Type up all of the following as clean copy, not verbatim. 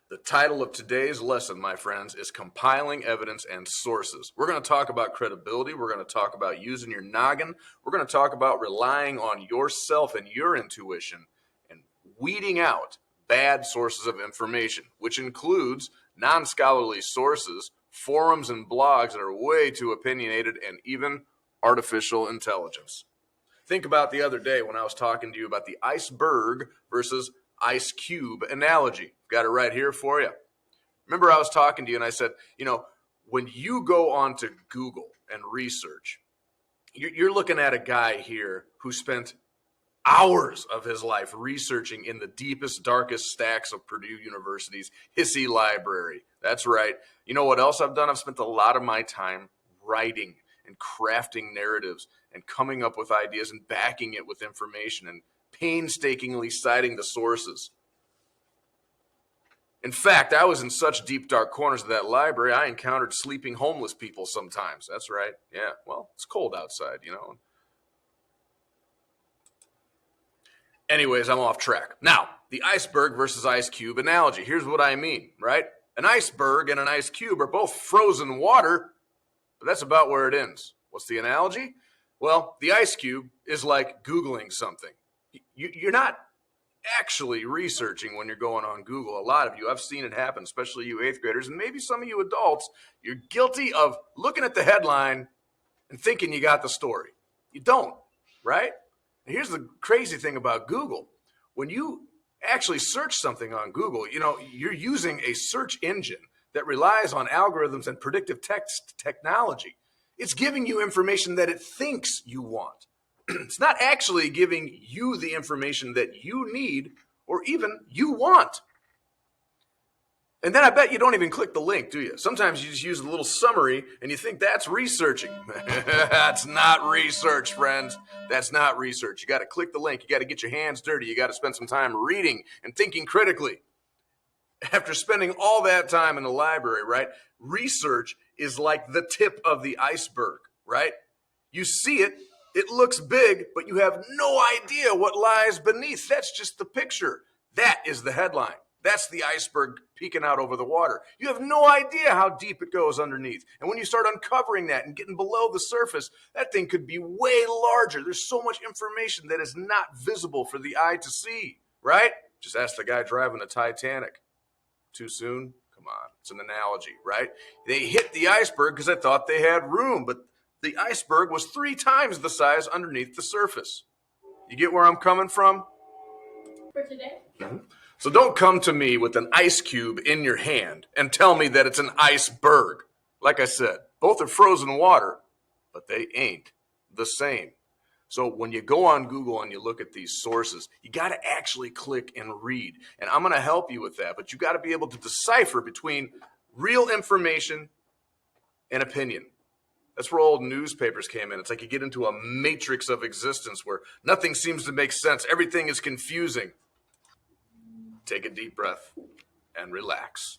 The title of today's lesson, my friends, is Compiling Evidence and Sources. We're going to talk about credibility. We're going to talk about using your noggin. We're going to talk about relying on yourself and your intuition and weeding out bad sources of information, which includes non-scholarly sources, forums and blogs that are way too opinionated, and even artificial intelligence. Think about the other day when I was talking to you about the iceberg versus ice cube analogy. Got it right here for you. Remember, I was talking to you and I said, when you go onto Google and research, you're looking at a guy here who spent hours of his life researching in the deepest, darkest stacks of Purdue University's Hissey Library. That's right. You know what else I've done? I've spent a lot of my time writing and crafting narratives and coming up with ideas and backing it with information and painstakingly citing the sources. In fact, I was in such deep, dark corners of that library, I encountered sleeping homeless people sometimes. That's right. Yeah, well, it's cold outside, Anyways, I'm off track. Now, the iceberg versus ice cube analogy. Here's what I mean, right? An iceberg and an ice cube are both frozen water, but that's about where it ends. What's the analogy? Well, the ice cube is like Googling something. You're not actually researching when you're going on Google. A lot of you, I've seen it happen, especially you 8th graders, and maybe some of you adults, you're guilty of looking at the headline and thinking you got the story. You don't, right? And here's the crazy thing about Google. When you actually search something on Google, you're using a search engine that relies on algorithms and predictive text technology. It's giving you information that it thinks you want. It's not actually giving you the information that you need or even you want. And then I bet you don't even click the link, do you? Sometimes you just use a little summary and you think that's researching. That's not research, friends. That's not research. You got to click the link. You got to get your hands dirty. You got to spend some time reading and thinking critically. After spending all that time in the library, right? Research is like the tip of the iceberg, right? You see it. It looks big, but you have no idea what lies beneath. That's just the picture. That is the headline. That's the iceberg peeking out over the water. You have no idea how deep it goes underneath. And when you start uncovering that and getting below the surface, that thing could be way larger. There's so much information that is not visible for the eye to see, right? Just ask the guy driving the Titanic. Too soon? Come on. It's an analogy, right? They hit the iceberg because they thought they had room, but the iceberg was 3 times the size underneath the surface. You get where I'm coming from? For today? Mm-hmm. So don't come to me with an ice cube in your hand and tell me that it's an iceberg. Like I said, both are frozen water, but they ain't the same. So when you go on Google and you look at these sources, you got to actually click and read. And I'm going to help you with that, but you got to be able to decipher between real information and opinion. That's where old newspapers came in. It's like you get into a matrix of existence where nothing seems to make sense. Everything is confusing. Take a deep breath and relax.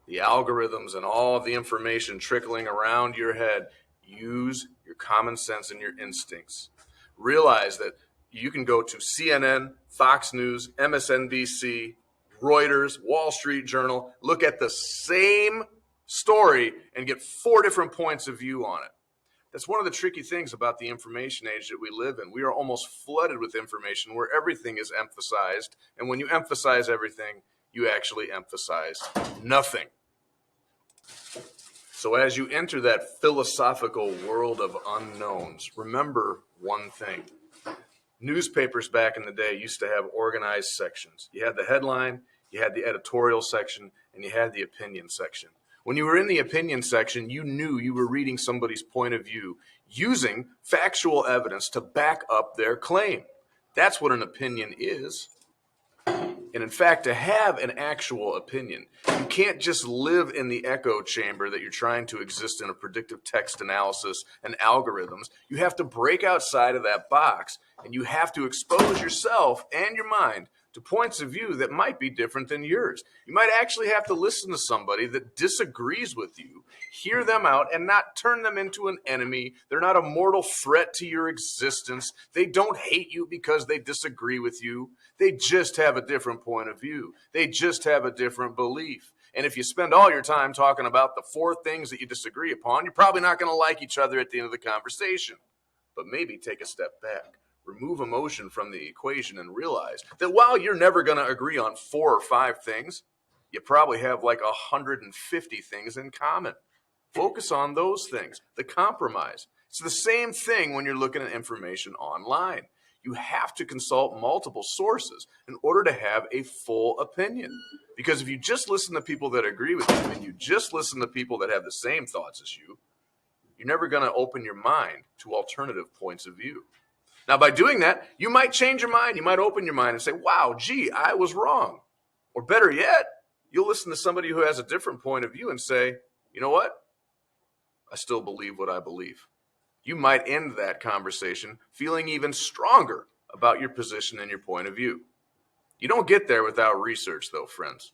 The algorithms and all of the information trickling around your head, use your common sense and your instincts. Realize that you can go to CNN, Fox News, MSNBC, Reuters, Wall Street Journal, look at the same story and get 4 different points of view on it. That's one of the tricky things about the information age that we live in. We are almost flooded with information where everything is emphasized. And when you emphasize everything, you actually emphasize nothing. So as you enter that philosophical world of unknowns, remember one thing. Newspapers back in the day used to have organized sections. You had the headline, you had the editorial section, and you had the opinion section. When you were in the opinion section, you knew you were reading somebody's point of view using factual evidence to back up their claim. That's what an opinion is. And in fact, to have an actual opinion, you can't just live in the echo chamber that you're trying to exist in a predictive text analysis and algorithms. You have to break outside of that box, and you have to expose yourself and your mind to points of view that might be different than yours. You might actually have to listen to somebody that disagrees with you, hear them out, and not turn them into an enemy. They're not a mortal threat to your existence. They don't hate you because they disagree with you. They just have a different point of view. They just have a different belief. And if you spend all your time talking about the 4 things that you disagree upon, you're probably not going to like each other at the end of the conversation. But maybe take a step back. Remove emotion from the equation and realize that while you're never going to agree on 4 or 5 things, you probably have like 150 things in common. Focus on those things, the compromise. It's the same thing when you're looking at information online. You have to consult multiple sources in order to have a full opinion. Because if you just listen to people that agree with you and you just listen to people that have the same thoughts as you, you're never going to open your mind to alternative points of view. Now, by doing that, you might change your mind. You might open your mind and say, wow, gee, I was wrong. Or better yet, you'll listen to somebody who has a different point of view and say, you know what? I still believe what I believe. You might end that conversation feeling even stronger about your position and your point of view. You don't get there without research, though, friends.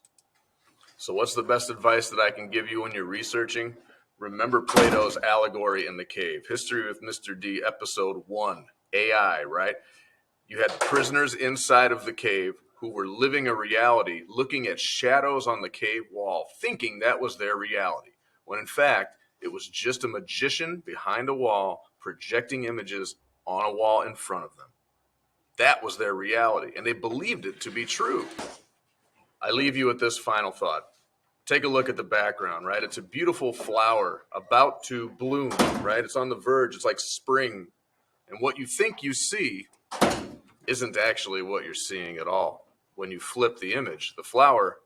So what's the best advice that I can give you when you're researching? Remember Plato's allegory in the cave. History with Mr. D, episode 1, AI, right? You had prisoners inside of the cave who were living a reality, looking at shadows on the cave wall, thinking that was their reality, when in fact, it was just a magician behind a wall projecting images on a wall in front of them. That was their reality, and they believed it to be true. I leave you with this final thought. Take a look at the background, right? It's a beautiful flower about to bloom, right? It's on the verge. It's like spring. And what you think you see isn't actually what you're seeing at all. When you flip the image, the flower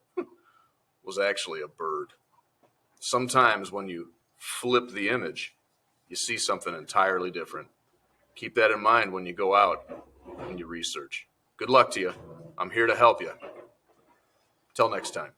was actually a bird. Sometimes when you flip the image, you see something entirely different. Keep that in mind when you go out and you research. Good luck to you. I'm here to help you. Till next time.